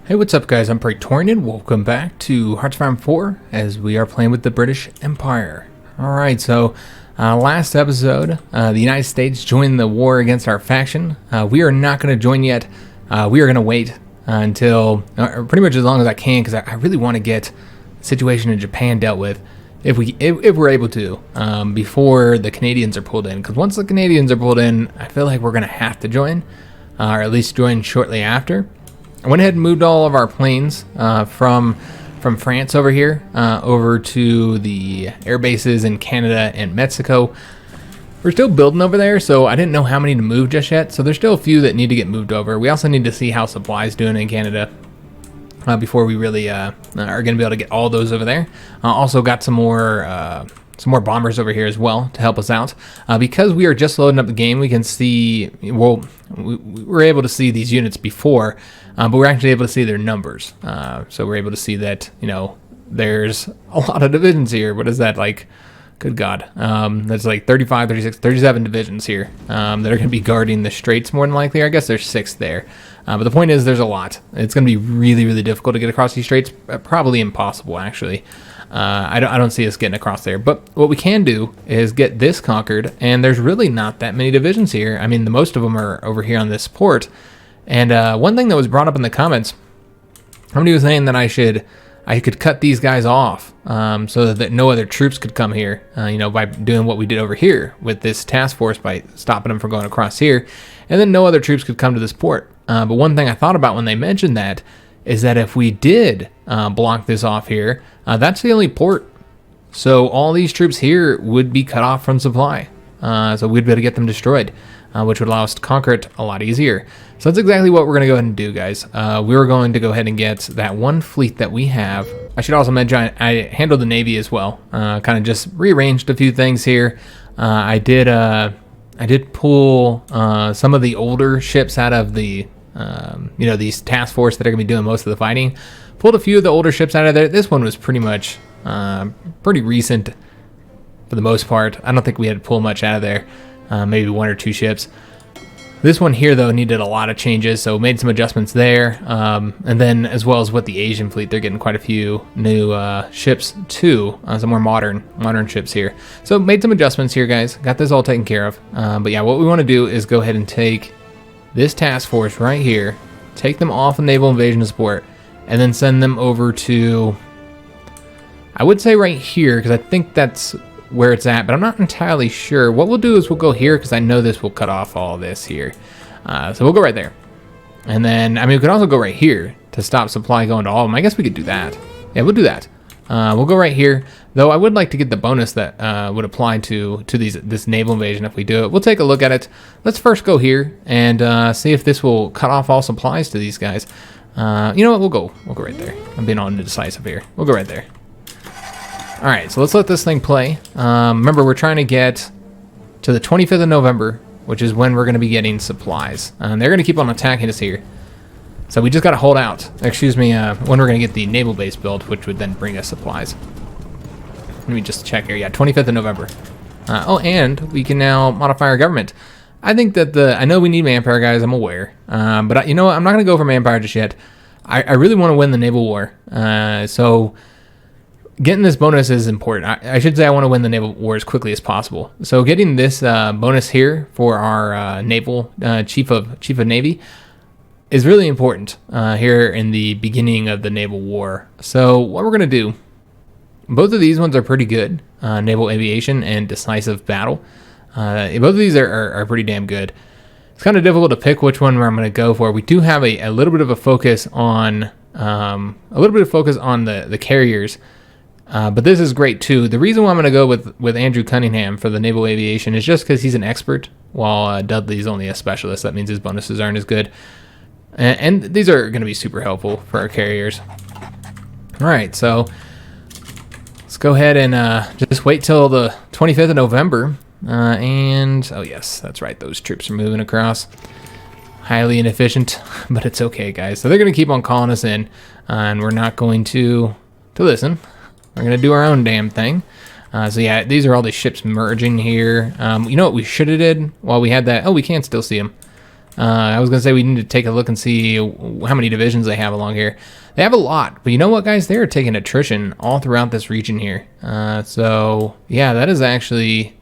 Hey, what's up guys? I'm Praetorian. Welcome back to HOI4 as we are playing with the British Empire. Alright, so last episode, the United States joined the war against our faction. We are not going to join yet. We are going to wait until pretty much as long as I can, because I really want to get the situation in Japan dealt with if we're able to before the Canadians are pulled in. Because once the Canadians are pulled in, I feel like we're going to have to join, or at least join shortly after. I went ahead and moved all of our planes from France over here over to the air bases in Canada and Mexico. We're still building over there, so I didn't know how many to move just yet. So there's still a few that need to get moved over. We also need to see how supplies doing in Canada before we really are going to be able to get all those over there. Also got some more bombers over here as well to help us out. Because we are just loading up the game, we can see, well, we were able to see these units before, but we're actually able to see their numbers. So we're able to see that, you know, there's a lot of divisions here. What is that, like? Good God. That's like 35, 36, 37 divisions here that are going to be guarding the straits more than likely. I guess there's 6 there. But the point is there's a lot. It's going to be really, really difficult to get across these straits. Probably impossible, actually. I don't see us getting across there. But what we can do is get this conquered, and there's really not that many divisions here. I mean, the most of them are over here on this port. And one thing that was brought up in the comments, somebody was saying that I could cut these guys off so that no other troops could come here, you know, by doing what we did over here with this task force, by stopping them from going across here, and then no other troops could come to this port. But one thing I thought about when they mentioned that is that if we did block this off here, that's the only port. So all these troops here would be cut off from supply. So we'd be able to get them destroyed, which would allow us to conquer it a lot easier. So that's exactly what we're going to go ahead and do, guys. We were going to go ahead and get that one fleet that we have. I should also mention I handled the Navy as well. Kind of just rearranged a few things here. I did pull some of the older ships out of the you know, these task force that are going to be doing most of the fighting. Pulled a few of the older ships out of there. This one was pretty much pretty recent for the most part. I don't think we had to pull much out of there. Maybe 1 or 2 ships. This one here, though, needed a lot of changes, so made some adjustments there. And then, as well as with the Asian fleet, they're getting quite a few new ships too, some more modern ships here. So made some adjustments here, guys. Got this all taken care of. But yeah, what we want to do is go ahead and take this task force right here, take them off of naval invasion support, and then send them over to, I would say right here, because I think that's where it's at, but I'm not entirely sure. What we'll do is we'll go here, because I know this will cut off all this here. So we'll go right there. And then, I mean, we could also go right here to stop supply going to all of them. I guess we could do that. Yeah, we'll do that. We'll go right here, though I would like to get the bonus that would apply to this naval invasion if we do it. We'll take a look at it. Let's first go here and see if this will cut off all supplies to these guys. You know what? We'll go right there. I'm being all indecisive here. We'll go right there. All right, so let's let this thing play. Remember, we're trying to get to the 25th of November, which is when we're going to be getting supplies. They're going to keep on attacking us here. So we just got to hold out. Excuse me, when we're going to get the naval base built, which would then bring us supplies. Let me just check here. Yeah, 25th of November. Oh, and we can now modify our government. I think that I know we need manpower, guys. I'm aware. But you know what? I'm not going to go for manpower just yet. I really want to win the naval war. So getting this bonus is important. I should say I want to win the naval war as quickly as possible. So getting this bonus here for our naval chief of Navy is really important here in the beginning of the naval war. So what we're going to do, both of these ones are pretty good, naval aviation and decisive battle. Both of these are pretty damn good. It's kind of difficult to pick which one I'm going to go for. We do have a little bit of a focus on the carriers, but this is great too. The reason why I'm going to go with Andrew Cunningham for the naval aviation is just because he's an expert, while Dudley's only a specialist. That means his bonuses aren't as good. And these are going to be super helpful for our carriers. All right, so let's go ahead and just wait till the 25th of November. And, oh yes, that's right, those troops are moving across. Highly inefficient, but it's okay, guys. So they're going to keep on calling us in, and we're not going to listen. We're going to do our own damn thing. So yeah, these are all the ships merging here. You know what we should have did while we had that? Oh, we can still see them. I was going to say we need to take a look and see how many divisions they have along here. They have a lot, but you know what, guys? They're taking attrition all throughout this region here. So, yeah, that is actually...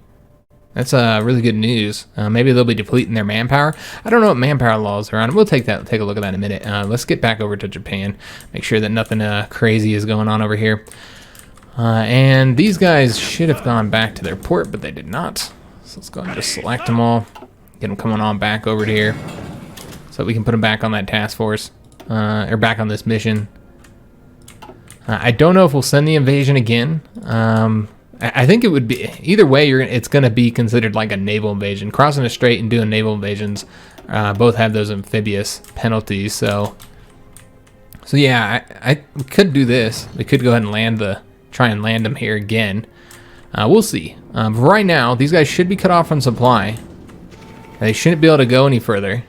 That's really good news. Maybe they'll be depleting their manpower. I don't know what manpower laws are on. We'll take a look at that in a minute. Let's get back over to Japan. Make sure that nothing crazy is going on over here. And these guys should have gone back to their port, but they did not. So let's go ahead and just select them all. Get them coming on back over to here. So we can put them back on that task force. Or back on this mission. I don't know if we'll send the invasion again. I think it would be either way. It's going to be considered like a naval invasion. Crossing a strait and doing naval invasions both have those amphibious penalties. So yeah, I could do this. We could go ahead and try and land them here again. We'll see. But right now, these guys should be cut off from supply. They shouldn't be able to go any further.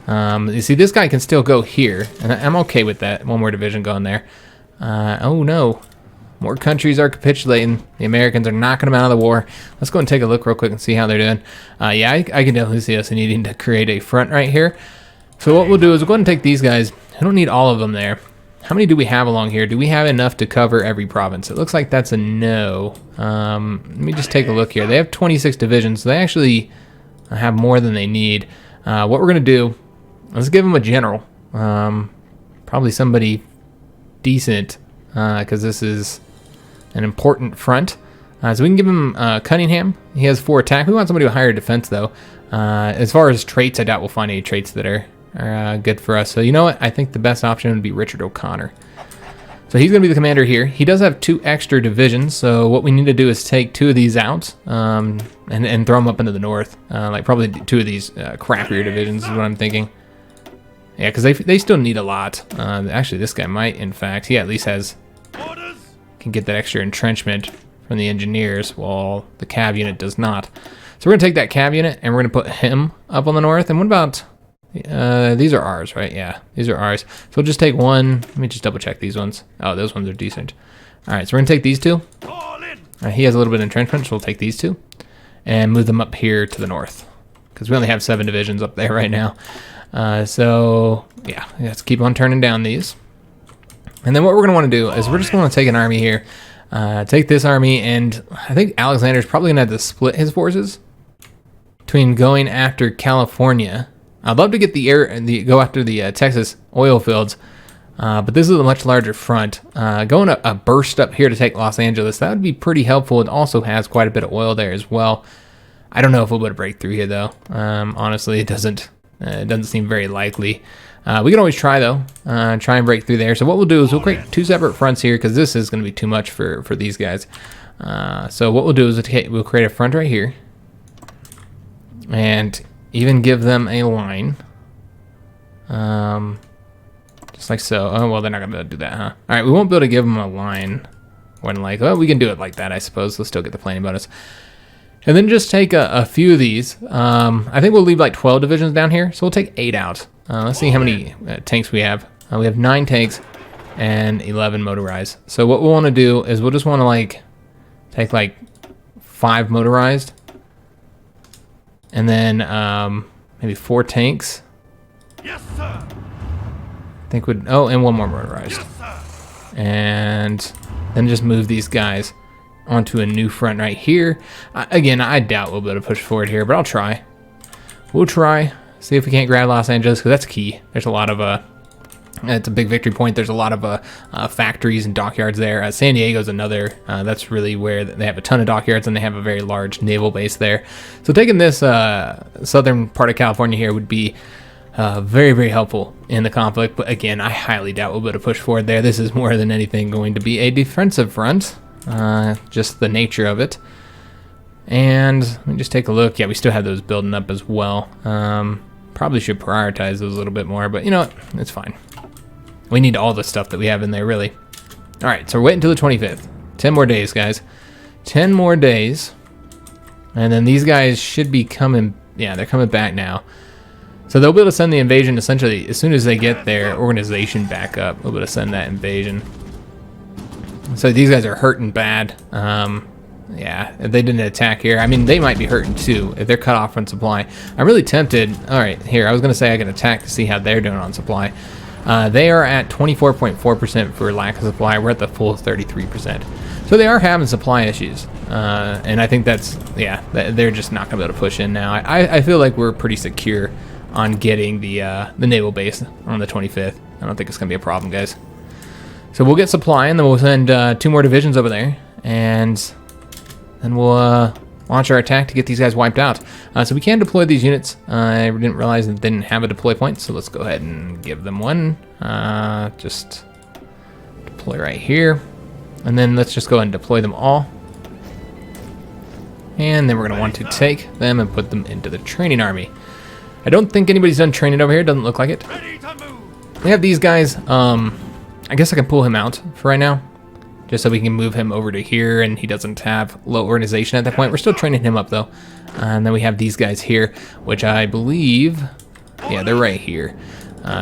You see, this guy can still go here, and I'm okay with that. One more division going there. Oh no. More countries are capitulating. The Americans are knocking them out of the war. Let's go and take a look real quick and see how they're doing. Yeah, I can definitely see us needing to create a front right here. So what we'll do is we'll go ahead and take these guys. I don't need all of them there. How many do we have along here? Do we have enough to cover every province? It looks like that's a no. Let me just take a look here. They have 26 divisions, so they actually have more than they need. What we're going to do, let's give them a general. Probably somebody decent, because this is an important front. So we can give him Cunningham. He has 4 attack. We want somebody with higher defense, though. As far as traits, I doubt we'll find any traits that are good for us. So you know what? I think the best option would be Richard O'Connor. So he's going to be the commander here. He does have 2 extra divisions, so what we need to do is take 2 of these out and throw them up into the north. Like probably 2 of these crappier divisions is what I'm thinking. Yeah, because they still need a lot. Actually, this guy might, in fact. He at least can get that extra entrenchment from the engineers, while the cav unit does not. So we're going to take that cav unit, and we're going to put him up on the north. And what about... these are ours, right? Yeah, these are ours. So we'll just take one. Let me just double check these ones. Oh, those ones are decent. All right, so we're going to take these 2. He has a little bit of entrenchment, so we'll take these 2 and move them up here to the north, because we only have 7 divisions up there right now. So yeah, let's keep on turning down these. And then what we're going to want to do is we're just going to take an army here, take this army, and I think Alexander's probably going to have to split his forces between going after California. I'd love to get go after the Texas oil fields, but this is a much larger front. Going a burst up here to take Los Angeles, that would be pretty helpful. It also has quite a bit of oil there as well. I don't know if we'll be able to break through here, though. Honestly, it doesn't seem very likely. We can always try, though. Try and break through there. So what we'll do is we'll create 2 separate fronts here, because this is going to be too much for these guys. So what we'll do is we'll create a front right here, and even give them a line. Just like so. Oh, well, they're not going to be able to do that, huh? All right, we won't be able to give them a line when, like, well, we can do it like that, I suppose. We'll still get the planning bonus. And then just take a few of these. I think we'll leave like 12 divisions down here, so we'll take 8 out. Let's see how many tanks we have. We have 9 tanks and 11 motorized. So what we'll want to do is we'll just want to like take like 5 motorized, and then maybe 4 tanks. Yes, sir. I think and 1 more motorized. Yes, sir. And then just move these guys onto a new front right here. Again, I doubt we'll be able to push forward here, but I'll try. We'll try. See if we can't grab Los Angeles, because that's key. There's a lot of it's a big victory point. There's a lot of factories and dockyards there. San Diego's another. That's really where they have a ton of dockyards, and they have a very large naval base there. So taking this southern part of California here would be very, very helpful in the conflict. But again, I highly doubt we'll be able to push forward there. This is more than anything going to be a defensive front. Just the nature of it. And let me just take a look. Yeah, we still have those building up as well. Probably should prioritize those a little bit more, but you know what? It's fine. We need all the stuff that we have in there, really. All right, so we're waiting until the 25th. 10 more days, guys. 10 more days. And then these guys should be coming. Yeah, they're coming back now. So they'll be able to send the invasion essentially as soon as they get their organization back up. We'll be able to send that invasion. So these guys are hurting bad. Yeah, if they didn't attack here. I mean, they might be hurting too if they're cut off on supply. I'm really tempted. All right, here, I was going to say I can attack to see how they're doing on supply. They are at 24.4% for lack of supply. We're at the full 33%. So they are having supply issues. And I think that's, yeah, they're just not going to be able to push in now. I feel like we're pretty secure on getting the naval base on the 25th. I don't think it's going to be a problem, guys. So we'll get supply, and then we'll send 2 more divisions over there. And then we'll launch our attack to get these guys wiped out. So we can deploy these units. I didn't realize that they didn't have a deploy point, so let's go ahead and give them one. Just deploy right here. And then let's just go ahead and deploy them all. And then we're going to want to take them and put them into the training army. I don't think anybody's done training over here. Doesn't look like it. We have these guys. I guess I can pull him out for right now, just so we can move him over to here and he doesn't have low organization at that point. We're still training him up though. And then we have these guys here, which I believe, yeah, they're right here.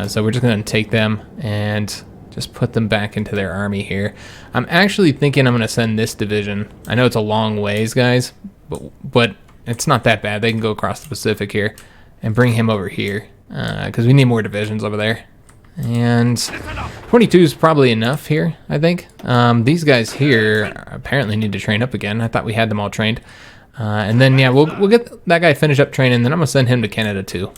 So we're just going to take them and just put them back into their army here. I'm actually thinking I'm going to send this division. I know it's a long ways, guys, but it's not that bad. They can go across the Pacific here and bring him over here because we need more divisions over there. And 22 is probably enough here, I think. These guys here apparently need to train up again. I thought we had them all trained. And then, yeah, we'll get that guy finished up training, then I'm going to send him to Canada too.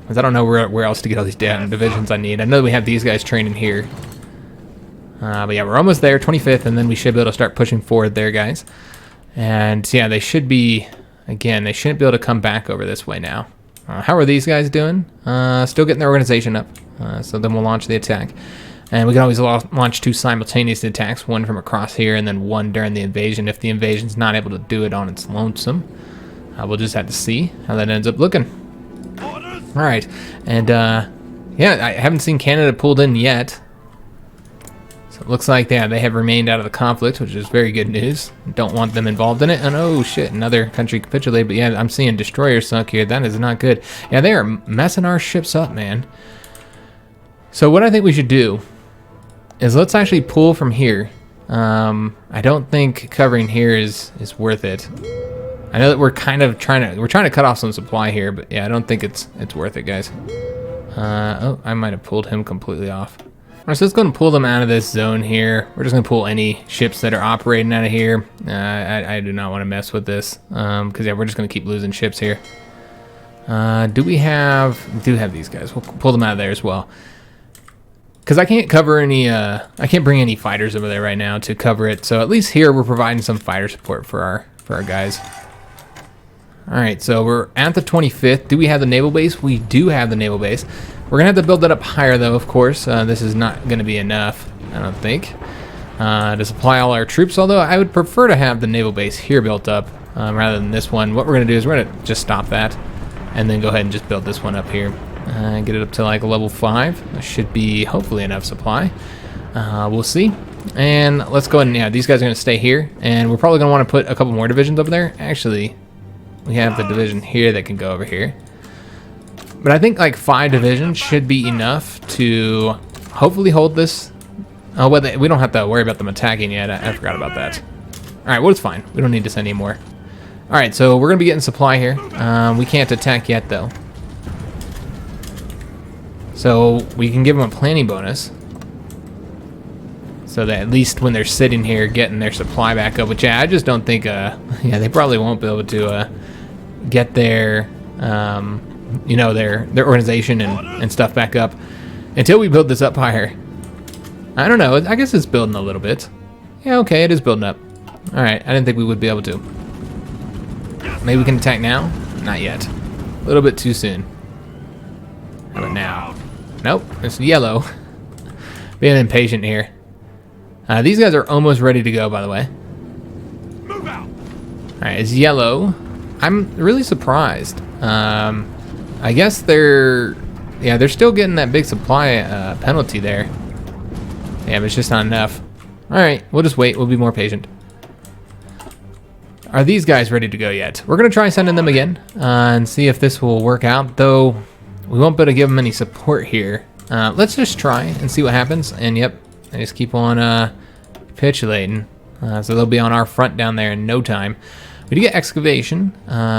Because I don't know where else to get all these damn divisions I need. I know we have these guys training here. But yeah, we're almost there, 25th, and then we should be able to start pushing forward there, guys. And yeah, they should be, again, they shouldn't be able to come back over this way now. How are these guys doing? Still getting their organization up. So then we'll launch the attack. And we can always launch 2 simultaneous attacks, one from across here and then one during the invasion. If the invasion's not able to do it on its lonesome, we'll just have to see how that ends up looking. All right, and yeah, I haven't seen Canada pulled in yet. So it looks like they have remained out of the conflict, which is very good news. Don't want them involved in it. And oh shit, another country capitulated. But yeah, I'm seeing destroyers sunk here. That is not good. Yeah, they are messing our ships up, man. So what I think we should do is let's actually pull from here. I don't think covering here is worth it. I know that we're kind of trying to cut off some supply here, but yeah, I don't think it's worth it, guys. Oh, I might have pulled him completely off. All right, so let's go and pull them out of this zone here. We're just gonna pull any ships that are operating out of here. I do not want to mess with this, because yeah, we're just gonna keep losing ships here. We do have these guys. We'll pull them out of there as well. Because I can't cover any, I can't bring any fighters over there right now to cover it. So at least here we're providing some fighter support for our guys. All right, so we're at the 25th. Do we have the naval base? We do have the naval base. We're gonna have to build that up higher though, of course. This is not gonna be enough, I don't think, to supply all our troops. Although I would prefer to have the naval base here built up rather than this one. What we're gonna do is we're gonna just stop that and then go ahead and just build this one up here. Get it up to like a level 5. That should be hopefully enough supply. We'll see. And let's go ahead and, yeah, these guys are gonna stay here. And we're probably gonna wanna put a couple more divisions over there. Actually, we have the division here that can go over here. But I think like 5 divisions should be enough to hopefully hold this. Oh, well, we don't have to worry about them attacking yet. I forgot about that. All right, well, it's fine. We don't need to send any more. All right, so we're going to be getting supply here. We can't attack yet, though. So we can give them a planning bonus. So that at least when they're sitting here getting their supply back up, which, yeah, I just don't think, yeah, they probably won't be able to get their, you know, their organization and stuff back up until we build this up higher. I don't know. I guess it's building a little bit. Yeah, okay, it is building up. All right, I didn't think we would be able to. Maybe we can attack now? Not yet. A little bit too soon. How about now? Nope, it's yellow. Being impatient here. These guys are almost ready to go, by the way. Move out. All right, it's yellow. I'm really surprised. I guess they're still getting that big supply penalty there. Yeah, but it's just not enough. All right, we'll just wait. We'll be more patient. Are these guys ready to go yet? We're gonna try sending them again and see if this will work out. Though we won't be able to give them any support here. Let's just try and see what happens. And yep, they just keep on capitulating. So they'll be on our front down there in no time. We do get excavation,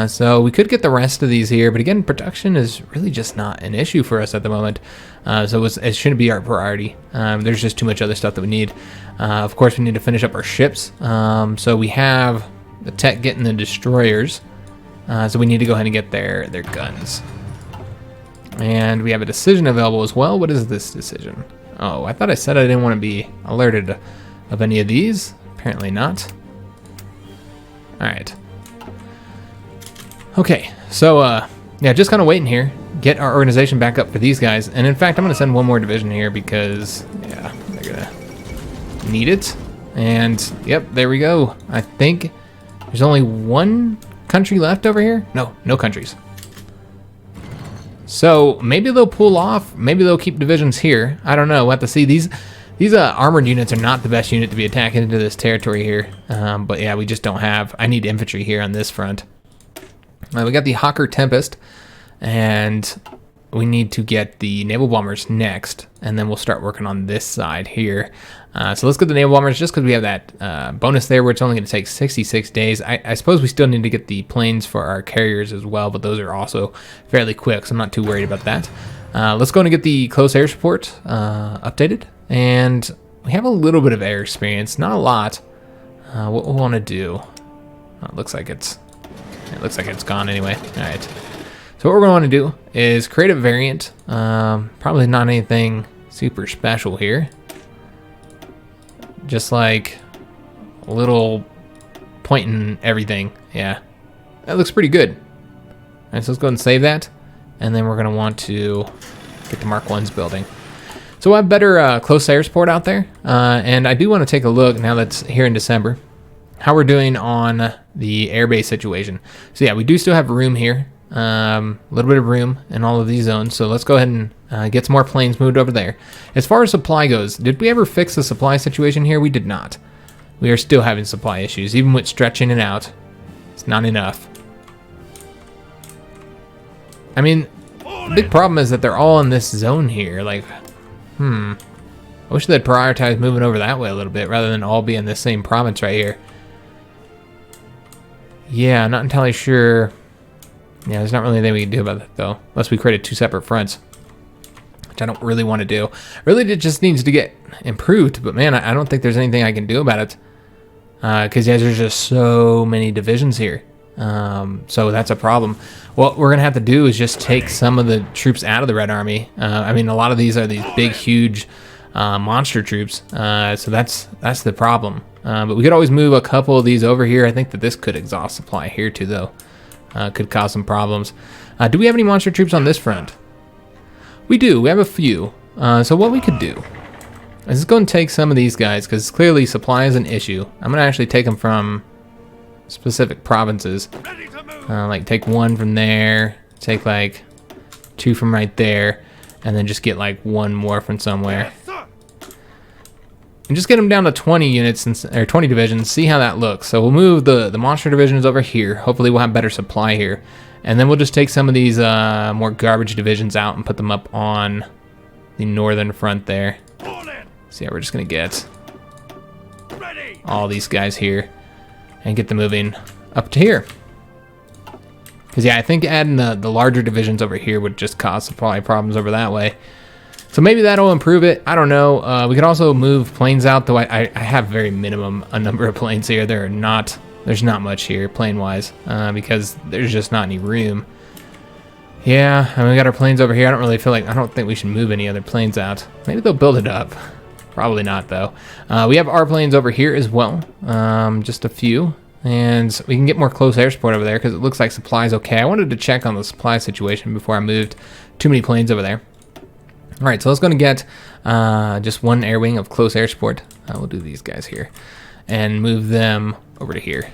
so we could get the rest of these here, but again, production is really just not an issue for us at the moment, so it shouldn't be our priority. There's just too much other stuff that we need. Of course, we need to finish up our ships, so we have the tech getting the destroyers, so we need to go ahead and get their guns. And we have a decision available as well. What is this decision? Oh, I thought I said I didn't want to be alerted of any of these. Apparently not. Alright. Okay, so, yeah, just kind of waiting here. Get our organization back up for these guys. And in fact, I'm going to send one more division here because, yeah, they're going to need it. And, yep, there we go. I think there's only one country left over here. No countries. So, maybe they'll pull off. Maybe they'll keep divisions here. I don't know. We'll have to see. These armored units are not the best unit to be attacking into this territory here. But yeah, we just don't have... I need infantry here on this front. We got the Hawker Tempest, and we need to get the naval bombers next, and then we'll start working on this side here. So let's get the naval bombers just because we have that bonus there where it's only going to take 66 days. I suppose we still need to get the planes for our carriers as well, but those are also fairly quick, so I'm not too worried about that. Let's go and get the close air support updated. And we have a little bit of air experience, not a lot. What we'll want to do, it looks like it's gone anyway. All right. So what we're going to want to do is create a variant. Probably not anything super special here. Just like a little point in everything. Yeah, that looks pretty good. All right, so let's go ahead and save that, and then we're going to want to get the Mark 1's building. So we'll have better close air support out there, and I do want to take a look, now that's here in December, how we're doing on the airbase situation. So yeah, we do still have room here, a little bit of room in all of these zones, so let's go ahead and get some more planes moved over there. As far as supply goes, did we ever fix the supply situation here? We did not. We are still having supply issues, even with stretching it out. It's not enough. I mean, the big problem is that they're all in this zone here, like... I wish they'd prioritize moving over that way a little bit rather than all be in the same province right here. Yeah, not entirely sure. Yeah, there's not really anything we can do about that though, unless we created two separate fronts, which I don't really want to do. Really, it just needs to get improved, but man, I don't think there's anything I can do about it. Because yeah, there's just so many divisions here. So that's a problem. What we're gonna have to do is just take some of the troops out of the Red Army. I mean, a lot of these are these big, huge monster troops. So that's the problem. But we could always move a couple of these over here. I think that this could exhaust supply here too, though. Could cause some problems. Do we have any monster troops on this front? We do. We have a few. So what we could do is just go and take some of these guys, because clearly supply is an issue. I'm gonna actually take them from specific provinces, like take one from there, take like two from right there, and then just get like one more from somewhere, and just get them down to 20 units or 20 divisions. See how that looks. So we'll move the monster divisions over here. Hopefully we'll have better supply here, and then we'll just take some of these more garbage divisions out and put them up on the northern front there. So yeah, we're just gonna get all these guys here and get them moving up to here. Because yeah, I think adding the larger divisions over here would just cause supply problems over that way. So maybe that'll improve it. I don't know. We could also move planes out, though I have very minimum a number of planes here. There's not much here plane-wise, because there's just not any room. Yeah, I mean, we got our planes over here. I don't think we should move any other planes out. Maybe they'll build it up. Probably not, though. We have our planes over here as well, just a few, and we can get more close air support over there because it looks like supply is okay. I wanted to check on the supply situation before I moved too many planes over there. All right, so let's go and get just one air wing of close air support. We'll do these guys here and move them over to here.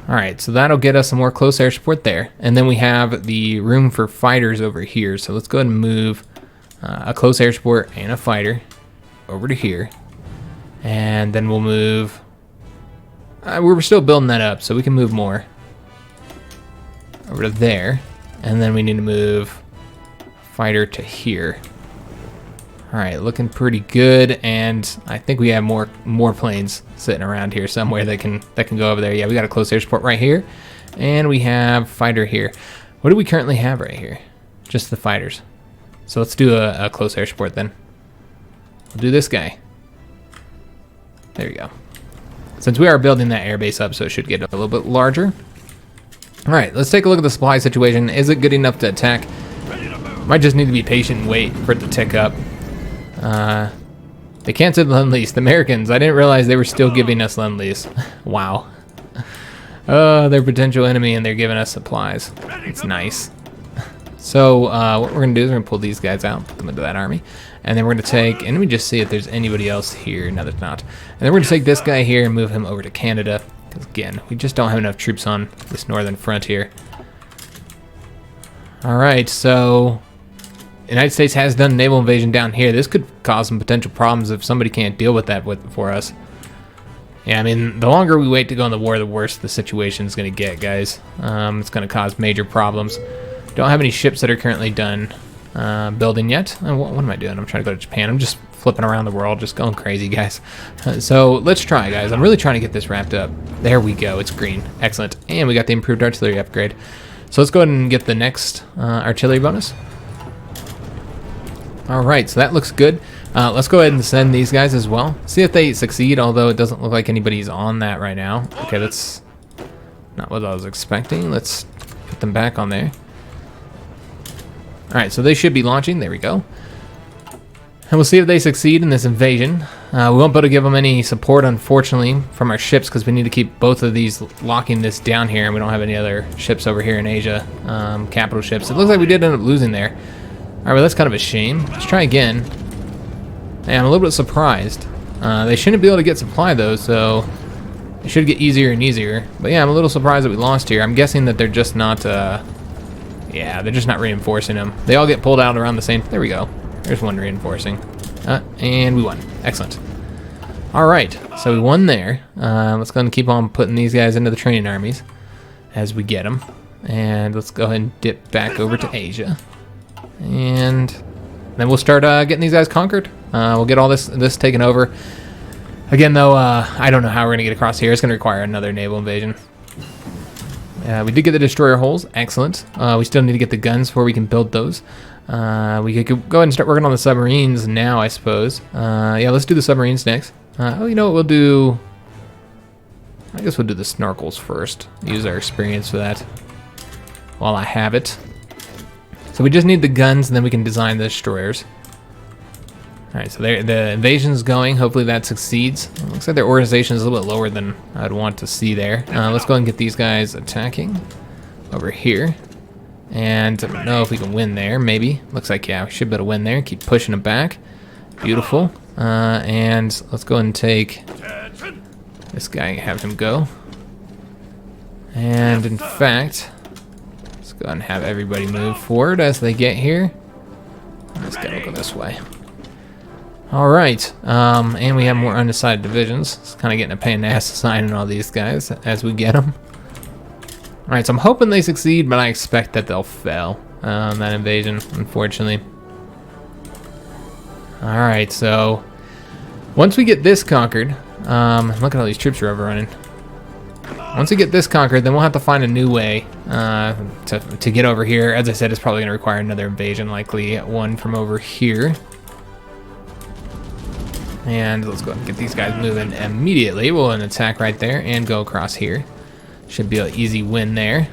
All right, so that'll get us some more close air support there, and then we have the room for fighters over here. So let's go ahead and move a close air support and a fighter over to here, and then we'll move we're still building that up, so we can move more over to there, and then we need to move fighter to here. All right, looking pretty good, and I think we have more planes sitting around here somewhere that can go over there. Yeah, we got a close air support right here, and we have fighter here. What do we currently have right here? Just the fighters. So let's do a close air support then. We'll do this guy. There we go. Since we are building that airbase up, so it should get a little bit larger. All right, let's take a look at the supply situation. Is it good enough to attack? Might just need to be patient and wait for it to tick up. They canceled Lend-Lease. The Americans, I didn't realize they were still giving us Lend-Lease. Wow. They're potential enemy and they're giving us supplies. It's nice. So what we're going to do is we're going to pull these guys out, put them into that army. And then we're going to take, and let me just see if there's anybody else here. No, there's not. And then we're going to take this guy here and move him over to Canada. Because again, we just don't have enough troops on this northern front here. All right, so the United States has done naval invasion down here. This could cause some potential problems if somebody can't deal with that for us. Yeah, I mean, the longer we wait to go in the war, the worse the situation is going to get, guys. It's going to cause major problems. Don't have any ships that are currently done building yet. What am I doing? I'm trying to go to Japan. I'm just flipping around the world, just going crazy, guys. So let's try, guys. I'm really trying to get this wrapped up. There we go. It's green. Excellent. And we got the improved artillery upgrade. So let's go ahead and get the next artillery bonus. All right, so that looks good. Let's go ahead and send these guys as well. See if they succeed, although it doesn't look like anybody's on that right now. Okay, that's not what I was expecting. Let's put them back on there. All right, so they should be launching. There we go. And we'll see if they succeed in this invasion. We won't be able to give them any support, unfortunately, from our ships because we need to keep both of these locking this down here, and we don't have any other ships over here in Asia, capital ships. It looks like we did end up losing there. All right, well, that's kind of a shame. Let's try again. Yeah, I'm a little bit surprised. They shouldn't be able to get supply, though, so it should get easier and easier. But yeah, I'm a little surprised that we lost here. I'm guessing that they're just not, yeah, they're just not reinforcing them. They all get pulled out around the same, there we go. There's one reinforcing. And we won. Excellent. All right, so we won there. Let's go ahead and keep on putting these guys into the training armies as we get them. And let's go ahead and dip back over to Asia. And then we'll start getting these guys conquered. We'll get all this taken over. Again, though, I don't know how we're going to get across here. It's going to require another naval invasion. We did get the destroyer hulls. Excellent. We still need to get the guns before we can build those. We could go ahead and start working on the submarines now, I suppose. Yeah, let's do the submarines next. Oh, you know what we'll do? I guess we'll do the snorkels first. Use our experience for that while I have it. So we just need the guns, and then we can design the destroyers. All right, so the invasion's going. Hopefully that succeeds. It looks like their organization is a little bit lower than I'd want to see there. Let's go ahead and get these guys attacking over here. And I don't know if we can win there, maybe. Looks like, yeah, we should be able to win there. Keep pushing them back. Beautiful. And let's go ahead and take this guy and have him go. And in fact, let's go ahead and have everybody move forward as they get here. This guy will go this way. All right, and we have more undecided divisions. It's kind of getting a pain in the ass assigning all these guys as we get them. All right, so I'm hoping they succeed, but I expect that they'll fail that invasion, unfortunately. All right, so once we get this conquered, look at all these troops are overrunning. Once we get this conquered, then we'll have to find a new way to get over here. As I said, it's probably going to require another invasion, likely one from over here. And let's go ahead and get these guys moving immediately. We'll attack right there and go across here. Should be an easy win there.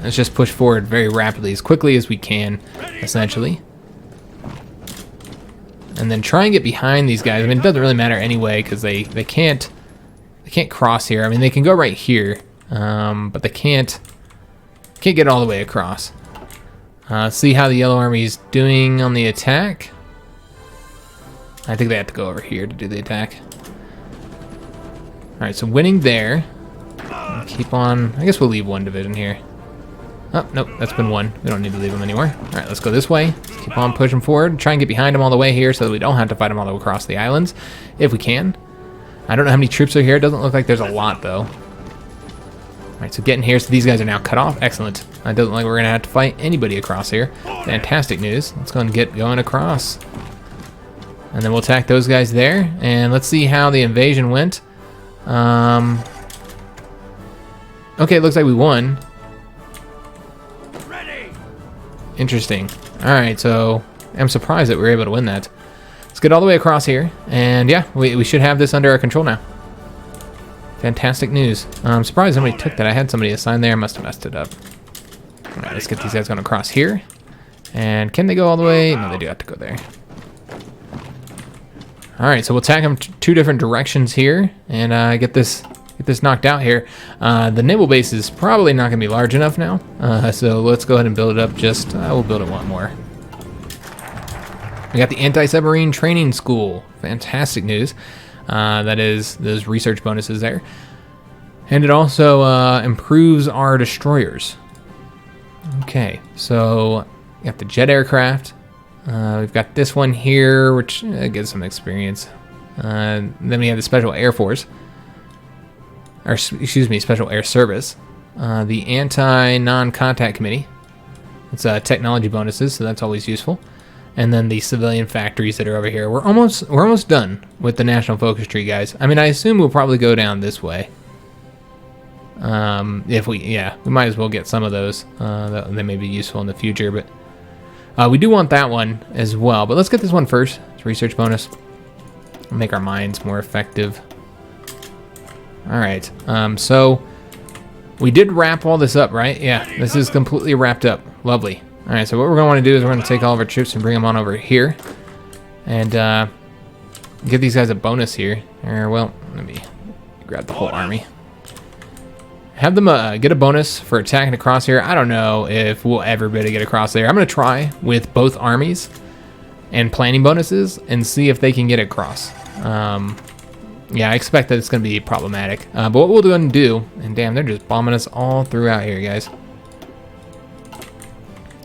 Let's just push forward very rapidly, as quickly as we can, essentially. And then try and get behind these guys. I mean, it doesn't really matter anyway, because they can't cross here. I mean, they can go right here, but they can't get all the way across. See how the Yellow Army's doing on the attack. I think they have to go over here to do the attack. All right, so winning there. Keep on. I guess we'll leave one division here. Oh, nope, that's been won. We don't need to leave them anymore. All right, let's go this way. Let's keep on pushing forward. Try and get behind them all the way here so that we don't have to fight them all the way across the islands, if we can. I don't know how many troops are here. It doesn't look like there's a lot, though. All right, so getting here. So these guys are now cut off. Excellent. It doesn't look like we're going to have to fight anybody across here. Fantastic news. Let's go and get going across. And then we'll attack those guys there. And let's see how the invasion went. Okay, it looks like we won. Ready. Interesting. Alright, so I'm surprised that we were able to win that. Let's get all the way across here. And yeah, we should have this under our control now. Fantastic news. I'm surprised somebody took that. I had somebody assigned there. I must have messed it up. Alright, let's get these guys going across here. And can they go all the way? No, they do have to go there. Alright, so we'll attack them two different directions here. And get this knocked out here. The naval base is probably not going to be large enough now. So let's go ahead and build it up. We'll build it one more. We got the Anti-Submarine Training School. Fantastic news. That is those research bonuses there. And it also improves our destroyers. Okay, so we got the jet aircraft. We've got this one here, which gives some experience. Then we have the Special Air Force. Or, excuse me, Special Air Service. The Anti-Non-Contact Committee. It's technology bonuses, so that's always useful. And then the civilian factories that are over here. We're almost done with the national focus tree, guys. I mean, I assume we'll probably go down this way. We might as well get some of those. They may be useful in the future, but we do want that one as well. But let's get this one first. It's a research bonus. Make our mines more effective. All right. So we did wrap all this up, right? Yeah, this is completely wrapped up. Lovely. All right, so what we're going to want to do is we're going to take all of our troops and bring them on over here. And give these guys a bonus here. Well, let me grab the whole army. Have them get a bonus for attacking across here. I don't know if we'll ever be able to get across there. I'm going to try with both armies and planning bonuses and see if they can get across. Yeah, I expect that it's going to be problematic. But what we'll do and damn, they're just bombing us all throughout here, guys.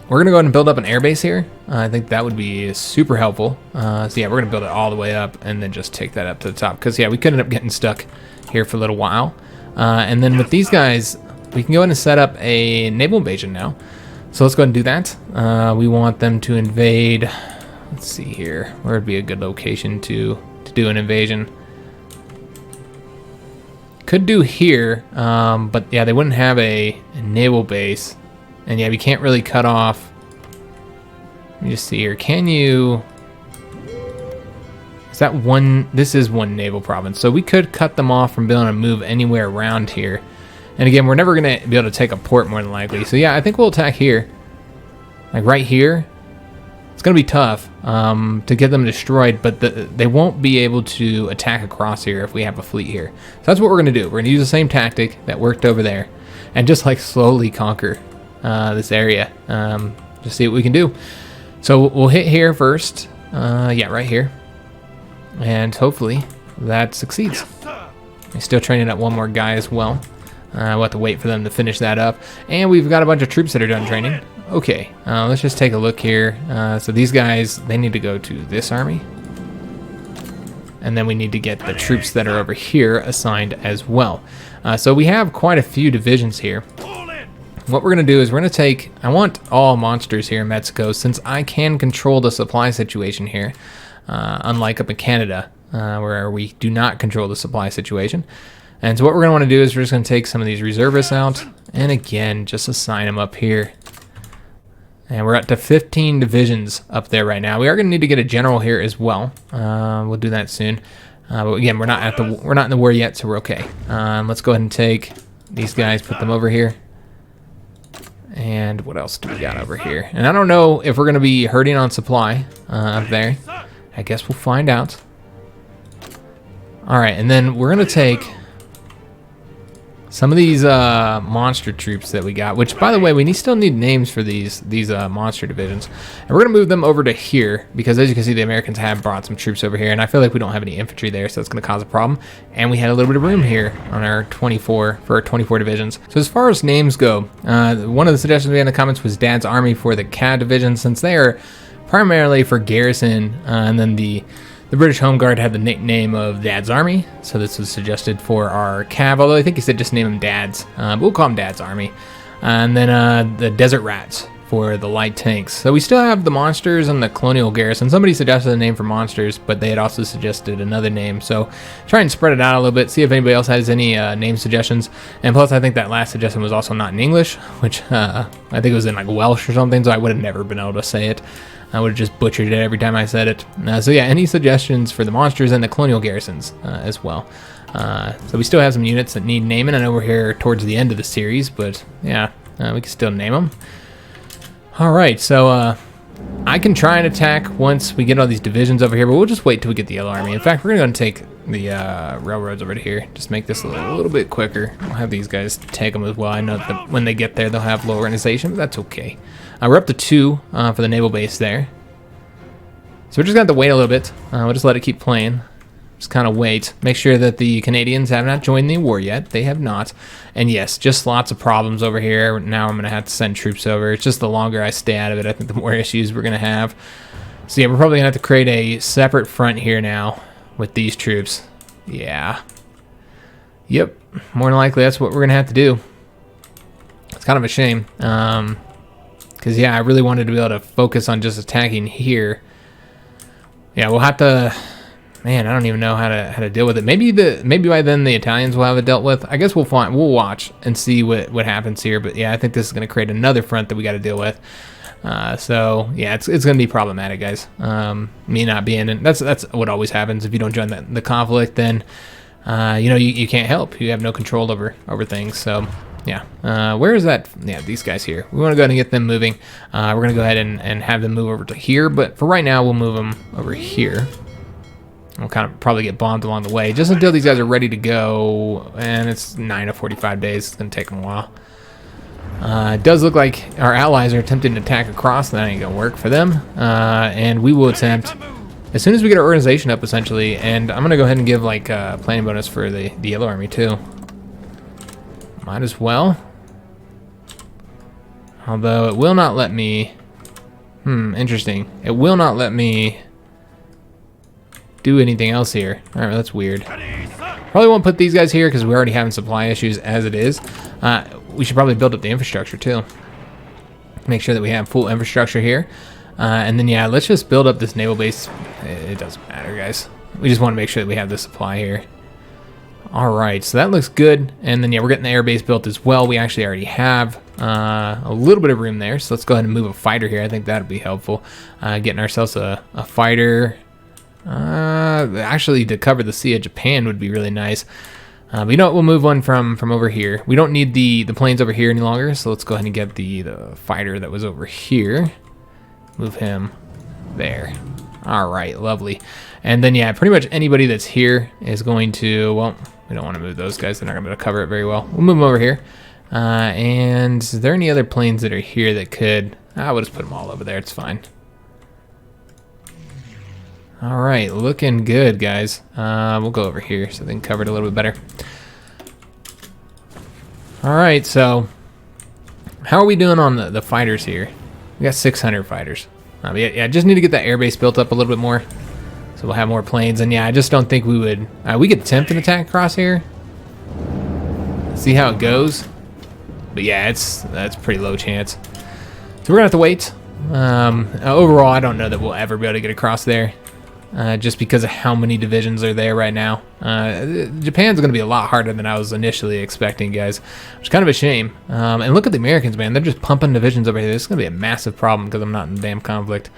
We're going to go ahead and build up an airbase here. I think that would be super helpful. So yeah, we're going to build it all the way up and then just take that up to the top. Because yeah, we could end up getting stuck here for a little while. And then with these guys, we can go ahead and set up a naval invasion now. So let's go ahead and do that. We want them to invade. Let's see here. Where would be a good location to do an invasion? Could do here, but yeah, they wouldn't have a naval base. And yeah, we can't really cut off. Let me just see here. Can you... Is that one? This is one naval province. So we could cut them off from being able to move anywhere around here. And again, we're never going to be able to take a port more than likely. So yeah, I think we'll attack here. Like right here. It's going to be tough to get them destroyed, but they won't be able to attack across here if we have a fleet here. So that's what we're going to do. We're going to use the same tactic that worked over there and just like slowly conquer this area. Just see what we can do. So we'll hit here first. Yeah, right here. And hopefully that succeeds. I'm still training up one more guy as well. We'll have to wait for them to finish that up. And we've got a bunch of troops that are done training. Okay, let's just take a look here. So these guys, they need to go to this army. And then we need to get the troops that are over here assigned as well. So we have quite a few divisions here. What we're going to do is we're going to take... I want all monsters here in Mexico since I can control the supply situation here. Unlike up in Canada, where we do not control the supply situation. And so what we're going to want to do is we're just going to take some of these reservists out. And again, just assign them up here. And we're up to 15 divisions up there right now. We are going to need to get a general here as well. We'll do that soon. But again, we're not in the war yet, so we're okay. Let's go ahead and take these guys, put them over here. And what else do we got over here? And I don't know if we're going to be hurting on supply up there. I guess we'll find out. All right, and then we're going to take some of these monster troops that we got, which, by the way, we still need names for these monster divisions. And we're going to move them over to here because, as you can see, the Americans have brought some troops over here, and I feel like we don't have any infantry there, so it's going to cause a problem. And we had a little bit of room here on our 24 divisions. So as far as names go, one of the suggestions we had in the comments was Dad's Army for the CAD division, since they are primarily for garrison, and then the British Home Guard had the nickname of Dad's Army, so this was suggested for our Cav, although I think he said just name them Dads, but we'll call them Dad's Army. And then the Desert Rats for the light tanks. So we still have the monsters and the colonial garrison. Somebody suggested a name for monsters, but they had also suggested another name. So try and spread it out a little bit, see if anybody else has any name suggestions. And plus, I think that last suggestion was also not in English, which I think it was in like Welsh or something, so I would have never been able to say it. I would have just butchered it every time I said it. So yeah, any suggestions for the monsters and the colonial garrisons as well. So we still have some units that need naming. I know we're here towards the end of the series, but yeah, we can still name them. All right, so I can try and attack once we get all these divisions over here, but we'll just wait till we get the yellow army. In fact, we're going to take the railroads over to here. Just make this a little bit quicker. I'll have these guys take them as well. I know that when they get there, they'll have low organization, but that's okay. We're up to 2 for the naval base there. So we're just going to have to wait a little bit. We'll just let it keep playing. Just kind of wait. Make sure that the Canadians have not joined the war yet. They have not. And yes, just lots of problems over here. Now I'm going to have to send troops over. It's just the longer I stay out of it, I think the more issues we're going to have. So yeah, we're probably going to have to create a separate front here now with these troops. Yeah. Yep. More than likely, that's what we're going to have to do. It's kind of a shame. Because, yeah, I really wanted to be able to focus on just attacking here. Yeah, we'll have to... Man, I don't even know how to deal with it. Maybe by then the Italians will have it dealt with. I guess we'll watch and see what happens here. But yeah, I think this is going to create another front that we got to deal with. So yeah, it's going to be problematic, guys. Me not being in, that's what always happens if you don't join the conflict. Then you know you can't help. You have no control over things. So yeah, where is that? Yeah, these guys here. We want to go ahead and get them moving. We're going to go ahead and have them move over to here. But for right now, we'll move them over here. We'll kind of probably get bombed along the way just until these guys are ready to go, and it's 9 to 45 days. It's going to take them a while. It does look like our allies are attempting to attack across. That ain't going to work for them, and we will attempt as soon as we get our organization up, essentially. And I'm going to go ahead and give like a planning bonus for the Yellow Army too. Might as well. Although it will not let me... interesting. It will not let me do anything else here. All right, that's weird. Probably won't put these guys here because we're already having supply issues as it is. We should probably build up the infrastructure too. Make sure that we have full infrastructure here. And then, yeah, let's just build up this naval base. It doesn't matter, guys. We just want to make sure that we have the supply here. All right, so that looks good. And then, yeah, we're getting the air base built as well. We actually already have a little bit of room there. So let's go ahead and move a fighter here. I think that would be helpful. Getting ourselves a fighter. Actually, to cover the Sea of Japan would be really nice. But you know what? We'll move one from over here. We don't need the planes over here any longer, so let's go ahead and get the fighter that was over here. Move him there. All right, lovely. And then, yeah, pretty much anybody that's here is going to, well, we don't want to move those guys. They're not going to be able to cover it very well. We'll move them over here. And is there any other planes that are here that could... we'll just put them all over there. It's fine. All right, looking good, guys. We'll go over here so they can cover it a little bit better. All right, so how are we doing on the fighters here? We got 600 fighters. Yeah, just need to get that airbase built up a little bit more, so we'll have more planes. And yeah, I just don't think we would. We could attempt an attack across here. See how it goes. But yeah, that's pretty low chance. So we're gonna have to wait. Overall, I don't know that we'll ever be able to get across there. Just because of how many divisions are there right now. Japan's going to be a lot harder than I was initially expecting, guys, which is kind of a shame. And look at the Americans, man. They're just pumping divisions over here. This is going to be a massive problem because I'm not in the damn conflict.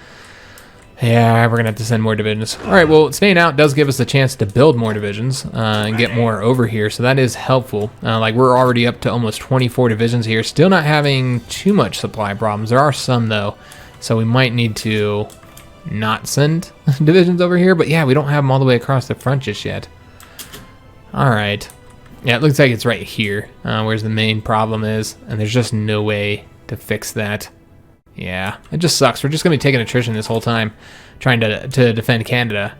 Yeah, we're going to have to send more divisions. All right, well, staying out does give us a chance to build more divisions and get more over here, so that is helpful. Like, we're already up to almost 24 divisions here. Still not having too much supply problems. There are some, though, so we might need to... not send divisions over here, but yeah, we don't have them all the way across the front just yet. All right, yeah, it looks like it's right here where's the main problem is, and there's just no way to fix that. Yeah, it just sucks. We're just gonna be taking attrition this whole time trying to defend Canada,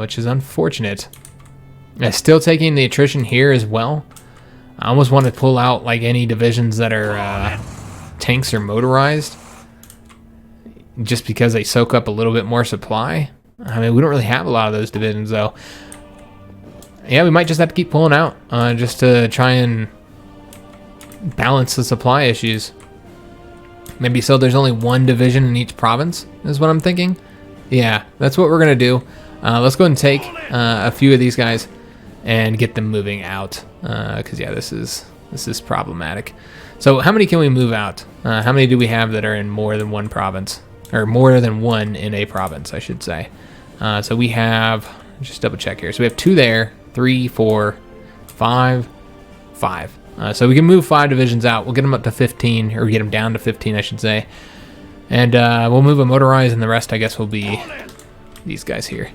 which is unfortunate. Still taking the attrition here as well. I almost want to pull out like any divisions that are tanks or motorized, just because they soak up a little bit more supply. I mean, we don't really have a lot of those divisions, though. Yeah, we might just have to keep pulling out just to try and balance the supply issues. Maybe so there's only one division in each province is what I'm thinking. Yeah, that's what we're going to do. Let's go ahead and take a few of these guys and get them moving out. Because, yeah, this is problematic. So how many can we move out? How many do we have that are in more than one province? Or more than one in a province, I should say. So we have, just double check here. So we have 2 there, 3, 4, 5, 5. So we can move 5 divisions out. We'll get them up to 15, or get them down to 15, I should say. And we'll move a motorized, and the rest, I guess, will be these guys here.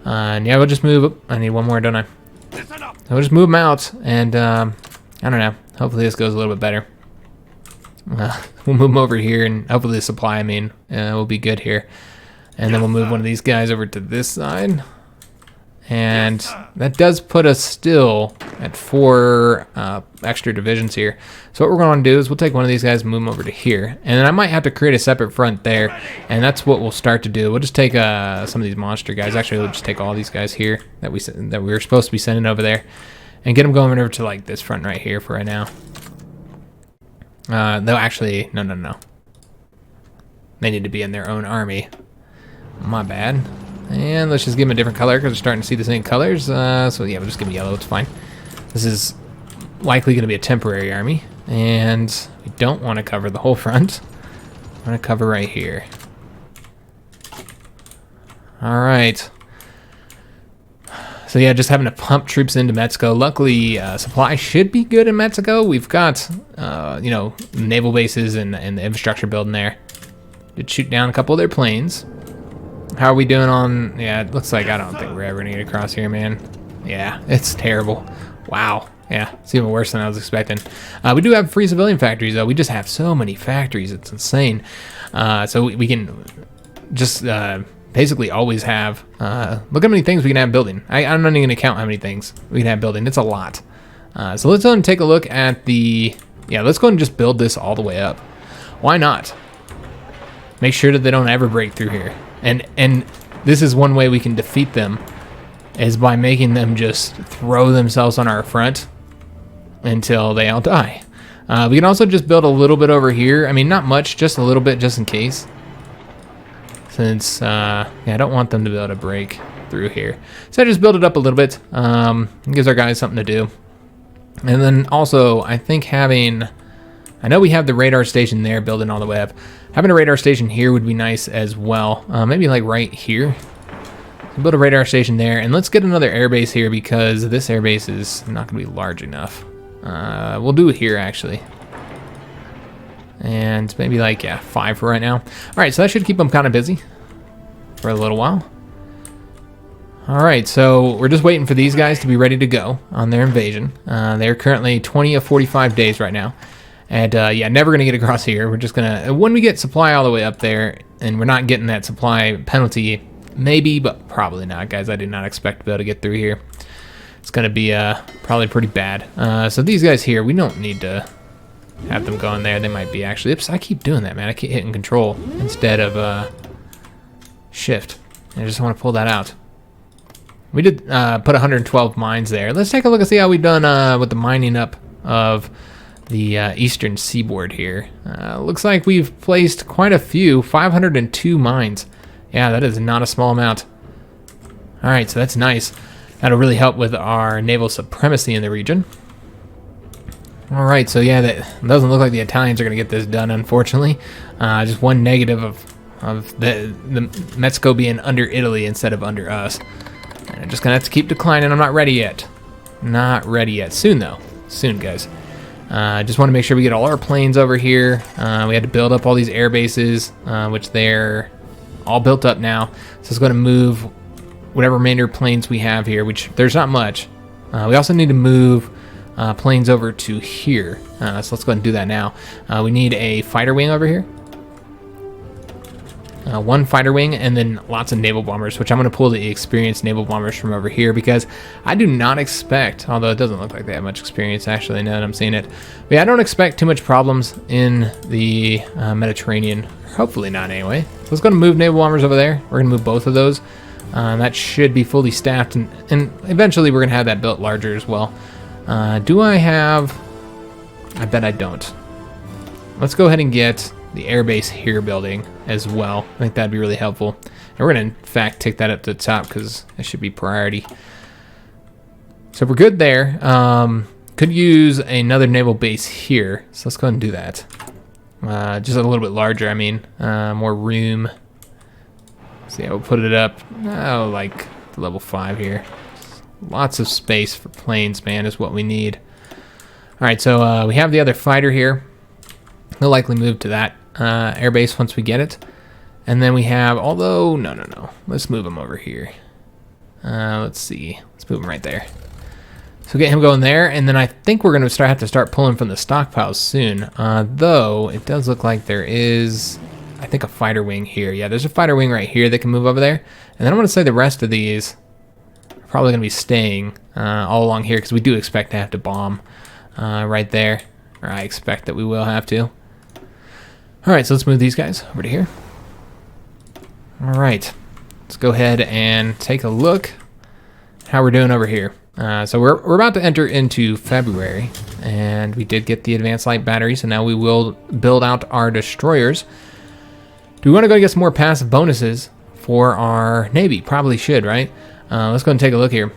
And yeah, we'll just move. I need one more, don't I? So we'll just move them out, and I don't know. Hopefully this goes a little bit better. We'll move them over here, and hopefully the supply, will be good here. And then we'll move one of these guys over to this side. And that does put us still at 4 extra divisions here. So what we're going to do is we'll take one of these guys and move them over to here. And then I might have to create a separate front there. And that's what we'll start to do. We'll just take some of these monster guys. Actually, we'll just take all these guys here that we were supposed to be sending over there. And get them going over to like this front right here for right now. Though actually, no. They need to be in their own army. My bad. And let's just give them a different color because we're starting to see the same colors. So yeah, we'll just give them yellow. It's fine. This is likely going to be a temporary army. And we don't want to cover the whole front. I want to cover right here. All right. So yeah, just having to pump troops into Mexico. Luckily, supply should be good in Mexico. We've got, naval bases and the infrastructure building there. Did shoot down a couple of their planes. How are we doing on... Yeah, it looks like I don't think we're ever going to get across here, man. Yeah, it's terrible. Wow. Yeah, it's even worse than I was expecting. We do have free civilian factories, though. We just have so many factories. It's insane. So we can just basically always have... look how many things we can have building. I'm not even going to count how many things we can have building. It's a lot. So let's go and take a look at the... Yeah, let's go and just build this all the way up. Why not? Make sure that they don't ever break through here. And this is one way we can defeat them, is by making them just throw themselves on our front until they all die. We can also just build a little bit over here. I mean, not much, just a little bit, just in case. Since, yeah, I don't want them to be able to break through here. So I just build it up a little bit. Gives our guys something to do. And then also, I think having... I know we have the radar station there building all the way up. Having a radar station here would be nice as well. Maybe like right here. Build a radar station there. And let's get another airbase here because this airbase is not going to be large enough. We'll do it here actually. And maybe like, yeah, 5 for right now. All right, so that should keep them kind of busy for a little while. All right, so we're just waiting for these guys to be ready to go on their invasion. They're currently 20 of 45 days right now. And yeah, never going to get across here. We're just going to, when we get supply all the way up there, and we're not getting that supply penalty, maybe, but probably not, guys. I did not expect to be able to get through here. It's going to be probably pretty bad. So these guys here, we don't need to have them go in there. They might be actually, oops, I keep doing that, man. I keep hitting control instead of shift. I just want to pull that out. We did put 112 mines there. Let's take a look and see how we've done with the mining up of the eastern seaboard here. Looks like we've placed quite a few, 502 mines. Yeah, that is not a small amount. All right, so that's nice. That'll really help with our naval supremacy in the region. All right, so yeah, that doesn't look like the Italians are going to get this done, unfortunately. Just one negative of the Mexico being under Italy instead of under us. And I'm just going to have to keep declining. I'm not ready yet. Not ready yet. Soon, though. Soon, guys. Just want to make sure we get all our planes over here. We had to build up all these air bases, which they're all built up now. So it's going to move whatever remainder planes we have here, which there's not much. We also need to move planes over to here. So let's go ahead and do that now. We need a fighter wing over here. One fighter wing, and then lots of naval bombers, which I'm going to pull the experienced naval bombers from over here because I do not expect, although it doesn't look like they have much experience actually now that I'm seeing it. But yeah, I don't expect too much problems in the Mediterranean. Hopefully not anyway. So let's go and move naval bombers over there. We're going to move both of those. That should be fully staffed, and eventually we're going to have that built larger as well. Do I have... I bet I don't. Let's go ahead and get the airbase here building as well. I think that'd be really helpful. And we're going to, in fact, take that up to the top because that should be priority. So we're good there. Could use another naval base here. So let's go ahead and do that. Just a little bit larger, I mean. More room. So yeah, we'll put it up, like level 5 here. Lots of space for planes, man, is what we need. Alright, so we have the other fighter here. He'll likely move to that airbase once we get it. And then we have, although, no. Let's move him over here. Let's see. Let's move him right there. So get him going there, and then I think we're going to have to start pulling from the stockpiles soon. Though, it does look like there is, I think, a fighter wing here. Yeah, there's a fighter wing right here that can move over there. And then I'm going to say the rest of these are probably going to be staying all along here, because we do expect to have to bomb right there. Or I expect that we will have to. Alright, so let's move these guys over to here. Alright, let's go ahead and take a look at how we're doing over here. So we're about to enter into February, and we did get the advanced light battery, so now we will build out our destroyers. Do we want to go get some more passive bonuses for our Navy? Probably should, right? Let's go and take a look here.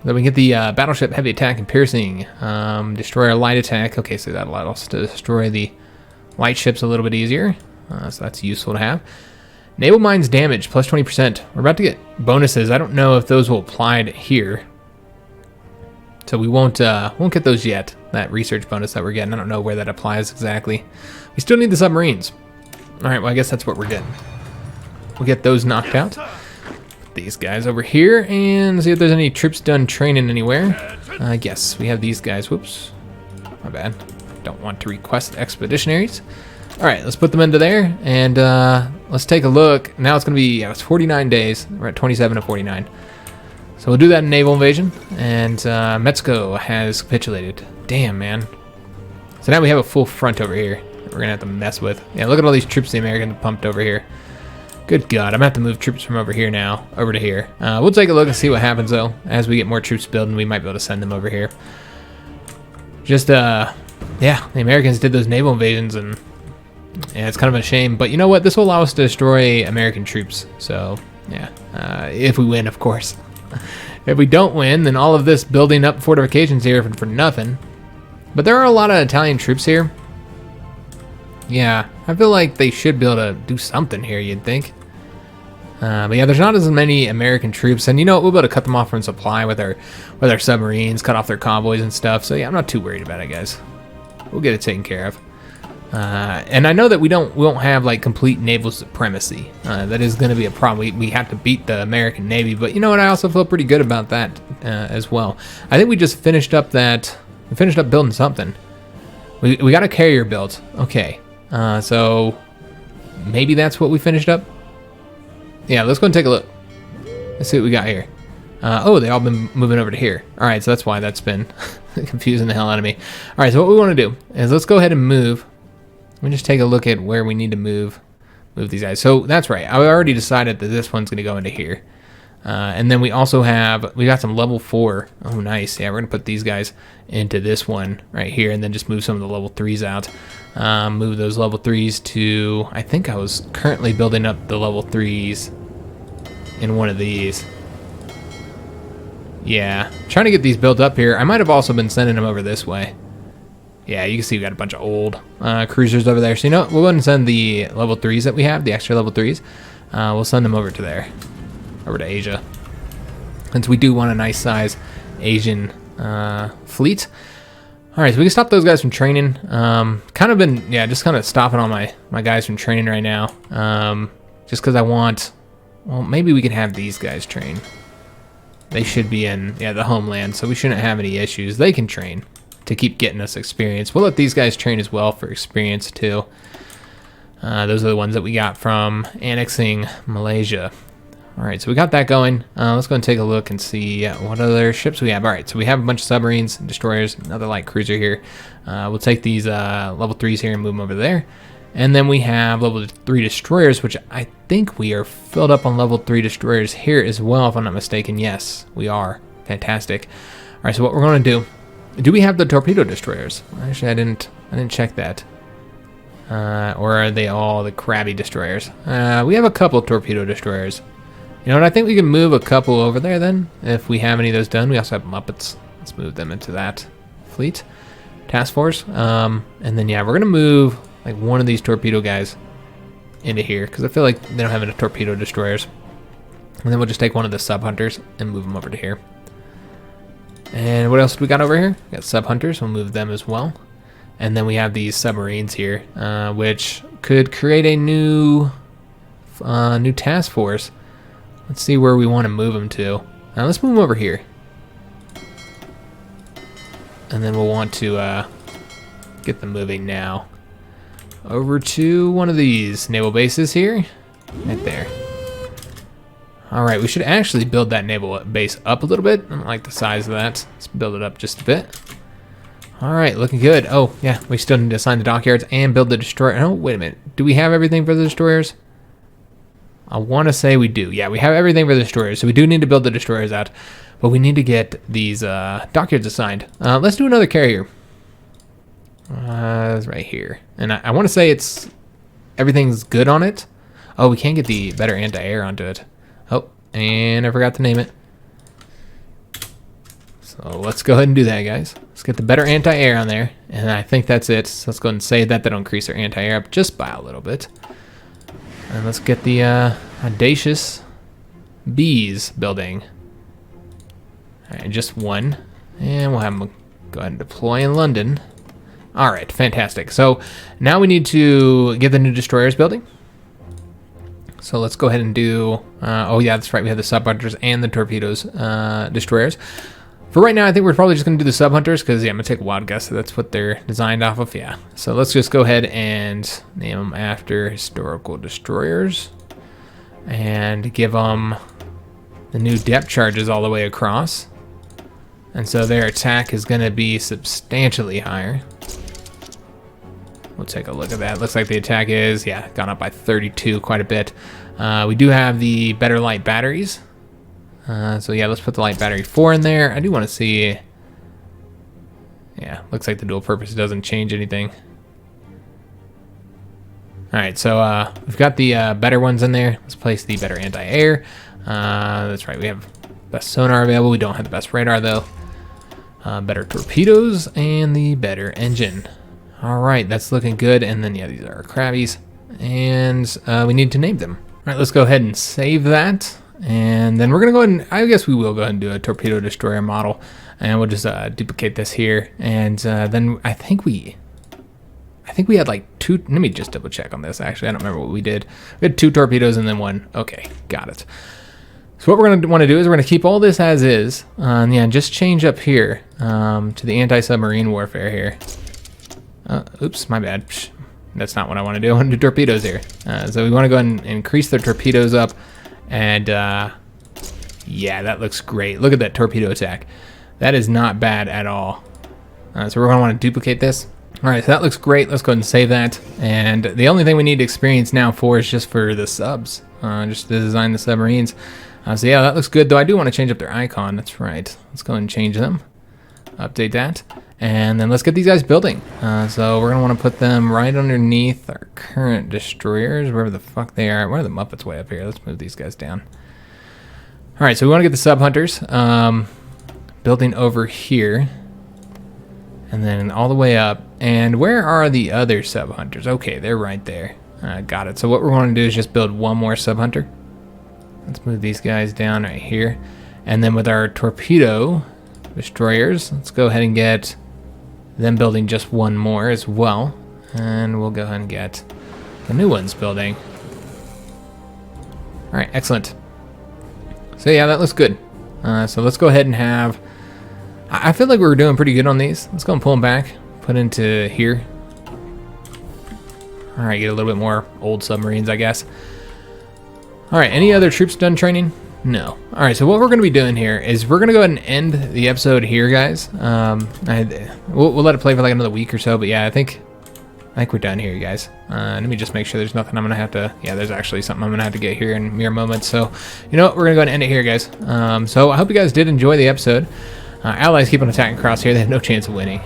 Then we get the battleship heavy attack and piercing, destroyer light attack. Okay, so that allows us to destroy the light ships a little bit easier, so that's useful to have. Naval mines damage plus 20%. We're about to get bonuses. I don't know if those will apply to here. So we won't get those yet, that research bonus that we're getting. I don't know where that applies exactly. We still need the submarines. All right, well, I guess that's what we're getting. We'll get those knocked out. Put these guys over here and see if there's any troops done training anywhere. Yes, we have these guys. Whoops, my bad. Don't want to request expeditionaries. All right, let's put them into there, and let's take a look. Now it's going to be, it's 49 days. We're at 27 to 49. So we'll do that in naval invasion, and Mexico has capitulated. Damn, man. So now we have a full front over here that we're going to have to mess with. Yeah, look at all these troops the Americans pumped over here. Good God, I'm going to have to move troops from over here now, over to here. We'll take a look and see what happens, though. As we get more troops building, we might be able to send them over here. Just, yeah, the Americans did those naval invasions, and yeah, it's kind of a shame. But you know what? This will allow us to destroy American troops. So, yeah, if we win, of course. If we don't win, then all of this building up fortifications here for nothing. But there are a lot of Italian troops here. Yeah, I feel like they should be able to do something here, you'd think. But yeah, there's not as many American troops, and you know what, we'll be able to cut them off from supply with our submarines, cut off their convoys and stuff. So yeah, I'm not too worried about it, guys. We'll get it taken care of. And I know that we won't have like complete naval supremacy. That is going to be a problem. We have to beat the American Navy, but you know what? I also feel pretty good about that as well. I think we just finished up building something. We got a carrier built. Okay, so maybe that's what we finished up. Yeah, let's go and take a look. Let's see what we got here. Oh, they all been moving over to here. All right, so that's why that's been confusing the hell out of me. All right, so what we want to do is let's go ahead and move. Let me just take a look at where we need to move these guys. So that's right. I already decided that this one's going to go into here. And then we also we got some level 4. Oh, nice. Yeah, we're going to put these guys into this one right here and then just move some of the level 3s out. Move those level 3s to, I think I was currently building up the level 3s in one of these. Yeah, trying to get these built up here. I might have also been sending them over this way. Yeah, you can see we got a bunch of old cruisers over there. So you know what? We'll go ahead and send the level 3s that we have, the extra level 3s. We'll send them over to there, over to Asia. Since we do want a nice size Asian fleet. All right, so we can stop those guys from training. Kind of been, yeah, just kind of stopping all my guys from training right now. Just because I want, well, maybe we can have these guys train. They should be in, yeah, the homeland, so we shouldn't have any issues. They can train to keep getting us experience. We'll let these guys train as well for experience too. Those are the ones that we got from annexing Malaysia. All right, so we got that going. Let's go and take a look and see what other ships we have. All right, so we have a bunch of submarines, destroyers, another light cruiser here. We'll take these level 3s here and move them over there. And then we have level 3 destroyers, which I think we are filled up on level 3 destroyers here as well, if I'm not mistaken. Yes, we are. Fantastic. All right, so what we're going to do we have the torpedo destroyers? Actually, I didn't check that. Or are they all the crabby destroyers? We have a couple torpedo destroyers. You know what, I think we can move a couple over there then, if we have any of those done. We also have Muppets. Let's move them into that fleet. Task force. And then, yeah, we're going to move like one of these torpedo guys into here, because I feel like they don't have enough torpedo destroyers. And then we'll just take one of the sub-hunters and move them over to here. And what else do we got over here? We got sub-hunters. We'll move them as well. And then we have these submarines here, which could create a new task force. Let's see where we want to move them to. Let's move them over here. And then we'll want to get them moving now. Over to one of these naval bases here. Right there. Alright, we should actually build that naval base up a little bit. I don't like the size of that. Let's build it up just a bit. Alright, looking good. Oh, yeah, we still need to assign the dockyards and build the destroyer. Oh, wait a minute. Do we have everything for the destroyers? I want to say we do. Yeah, we have everything for the destroyers, so we do need to build the destroyers out. But we need to get these dockyards assigned. Let's do another carrier. It's right here. And I want to say everything's good on it. Oh, we can't get the better anti-air onto it. Oh, and I forgot to name it. So let's go ahead and do that, guys. Let's get the better anti-air on there. And I think that's it. So let's go ahead and save that. That'll increase our anti-air up just by a little bit. And let's get the audacious bees building. Alright, just one. And we'll have them go ahead and deploy in London. Alright, fantastic. So now we need to get the new destroyers building. So let's go ahead and do... oh yeah, that's right. We have the sub-hunters and the torpedoes destroyers. For right now, I think we're probably just going to do the sub-hunters because, yeah, I'm going to take a wild guess that that's what they're designed off of. Yeah. So let's just go ahead and name them after historical destroyers. And give them the new depth charges all the way across. And so their attack is going to be substantially higher. We'll take a look at that. Looks like the attack is, yeah, gone up by 32, quite a bit. We do have the better light batteries. So yeah, let's put the light battery 4 in there. I do want to see... Yeah, looks like the dual purpose doesn't change anything. Alright, so we've got the better ones in there. Let's place the better anti-air. That's right, we have best sonar available. We don't have the best radar, though. Better torpedoes and the better engine. Alright, that's looking good. And then, yeah, these are our crabbies. And we need to name them. Alright, let's go ahead and save that. And then we're going to go ahead and, I guess we will go ahead and do a torpedo destroyer model. And we'll just duplicate this here. And then I think we had like 2, let me just double check on this. Actually, I don't remember what we did. We had 2 torpedoes and then 1. Okay, got it. So what we're going to want to do is we're going to keep all this as is. And yeah, just change up here to the anti-submarine warfare here. Oops, my bad. That's not what I want to do. I want to do torpedoes here. So we want to go ahead and increase the torpedoes up. And yeah, that looks great. Look at that torpedo attack. That is not bad at all. So we're going to want to duplicate this. All right, so that looks great. Let's go ahead and save that. And the only thing we need experience now for is just for the subs, just to design the submarines. So yeah, that looks good, though I do want to change up their icon. That's right. Let's go ahead and change them. Update that. And then let's get these guys building. So we're going to want to put them right underneath our current destroyers, wherever the fuck they are. Where are the Muppets way up here? Let's move these guys down. All right, so we want to get the sub-hunters building over here. And then all the way up. And where are the other sub-hunters? Okay, they're right there. Got it. So what we're going to do is just build one more sub-hunter. Let's move these guys down right here. And then with our torpedo destroyers, let's go ahead and get them building just one more as well. And we'll go ahead and get the new ones building. All right, excellent. So yeah, that looks good. So let's go ahead and have... I feel like we were doing pretty good on these. Let's go and pull them back. Put into here. All right, get a little bit more old submarines, I guess. All right, any other troops done training? No. All right, so what we're going to be doing here is we're going to go ahead and end the episode here, guys. We'll let it play for like another week or so, but yeah, I think we're done here, you guys. Let me just make sure there's nothing I'm going to have to... Yeah, there's actually something I'm going to have to get here in mere moments. So, you know what? We're going to go ahead and end it here, guys. So I hope you guys did enjoy the episode. Allies keep on attacking across here. They have no chance of winning.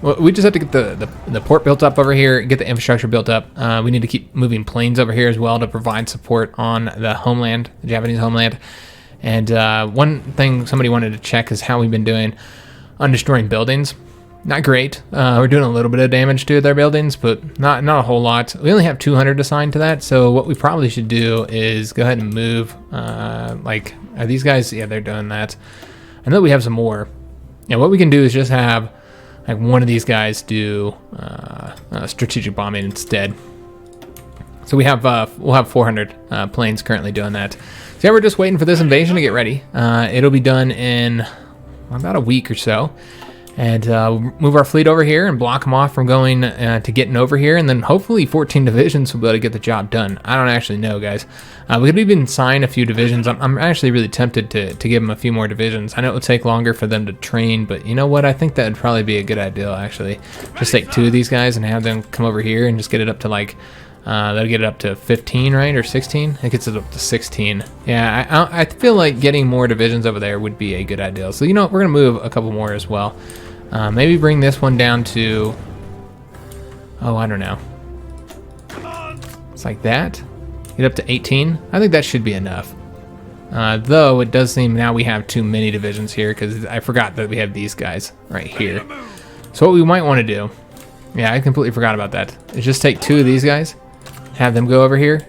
We just have to get the port built up over here, get the infrastructure built up. We need to keep moving planes over here as well to provide support on the homeland, the Japanese homeland. And one thing somebody wanted to check is how we've been doing on destroying buildings. Not great. We're doing a little bit of damage to their buildings, but not a whole lot. We only have 200 assigned to that, so what we probably should do is go ahead and move. Like, are these guys? Yeah, they're doing that. I know we have some more. Yeah, what we can do is just have like one of these guys do strategic bombing instead. So we have we'll have 400 planes currently doing that. So yeah, we're just waiting for this invasion to get ready. It'll be done in about a week or so. And we'll move our fleet over here and block them off from going to getting over here. And then hopefully 14 divisions will be able to get the job done. I don't actually know, guys. We could even sign a few divisions. I'm actually really tempted to give them a few more divisions. I know it would take longer for them to train, but you know what? I think that would probably be a good idea, actually. Just take 2 of these guys and have them come over here and just get it up to like, that'll get it up to 15, right? Or 16? It gets it up to 16. Yeah, I feel like getting more divisions over there would be a good idea. So, you know what? We're going to move a couple more as well. Maybe bring this one down to, oh, I don't know. It's like that. Get up to 18. I think that should be enough. Though it does seem now we have too many divisions here because I forgot that we have these guys right here. So what we might want to do, yeah, I completely forgot about that, is just take 2 of these guys, have them go over here.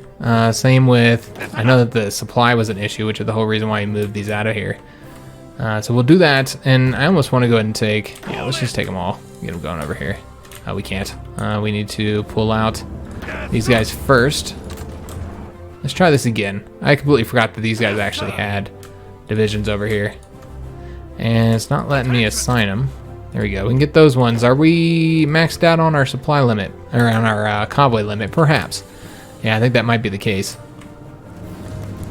Same with, I know that the supply was an issue, which is the whole reason why we moved these out of here. So we'll do that, and I almost want to go ahead and take, yeah, let's just take them all, get them going over here. We can't. We need to pull out these guys first. Let's try this again. I completely forgot that these guys actually had divisions over here. And it's not letting me assign them. There we go. We can get those ones. Are we maxed out on our supply limit, or on our convoy limit? Perhaps. Yeah, I think that might be the case.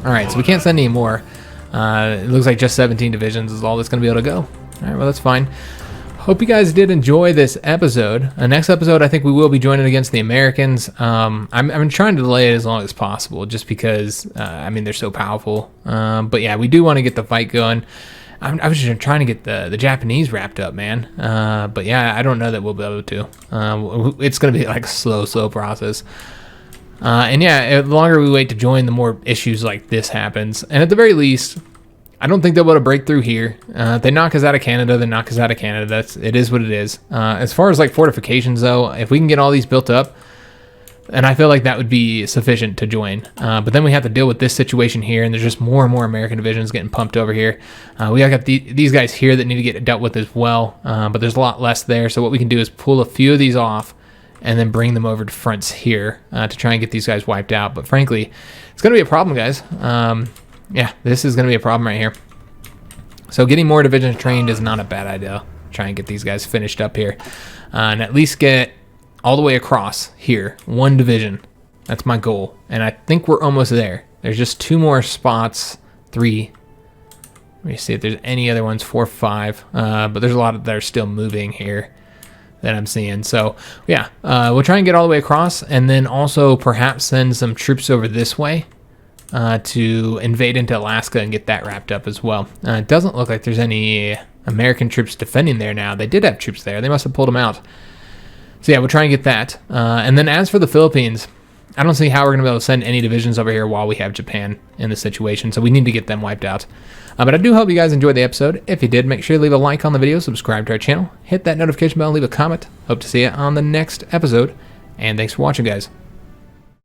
Alright, so we can't send any more. It looks like just 17 divisions is all that's going to be able to go. Alright, well, that's fine. Hope you guys did enjoy this episode. Next episode, I think we will be joining against the Americans. I'm trying to delay it as long as possible, just because, I mean, they're so powerful. But yeah, we do want to get the fight going. I was just trying to get the Japanese wrapped up, man. But yeah, I don't know that we'll be able to. It's going to be like a slow process. And yeah, the longer we wait to join, the more issues like this happens. And at the very least, I don't think they'll be able to break through here. If they knock us out of Canada, they knock us out of Canada. It is what it is. As far as like fortifications, though, if we can get all these built up, and I feel like that would be sufficient to join. But then we have to deal with this situation here, and there's just more and more American divisions getting pumped over here. We got these guys here that need to get dealt with as well, but there's a lot less there. So what we can do is pull a few of these off, and then bring them over to fronts here to try and get these guys wiped out. But frankly, it's going to be a problem, guys. Yeah, this is going to be a problem right here. So getting more divisions trained is not a bad idea. Try and get these guys finished up here. And at least get all the way across here. 1 division. That's my goal. And I think we're almost there. There's just 2 more spots. 3. Let me see if there's any other ones. 4, 5. But there's a lot that are still moving here that I'm seeing. So yeah, we'll try and get all the way across, and then also perhaps send some troops over this way to invade into Alaska and get that wrapped up as well. It doesn't look like there's any American troops defending there now. They did have troops there. They must have pulled them out. So yeah, we'll try and get that. And then as for the Philippines, I don't see how we're going to be able to send any divisions over here while we have Japan in the situation. So we need to get them wiped out. But I do hope you guys enjoyed the episode. If you did, make sure you leave a like on the video, subscribe to our channel, hit that notification bell, leave a comment. Hope to see you on the next episode. And thanks for watching, guys.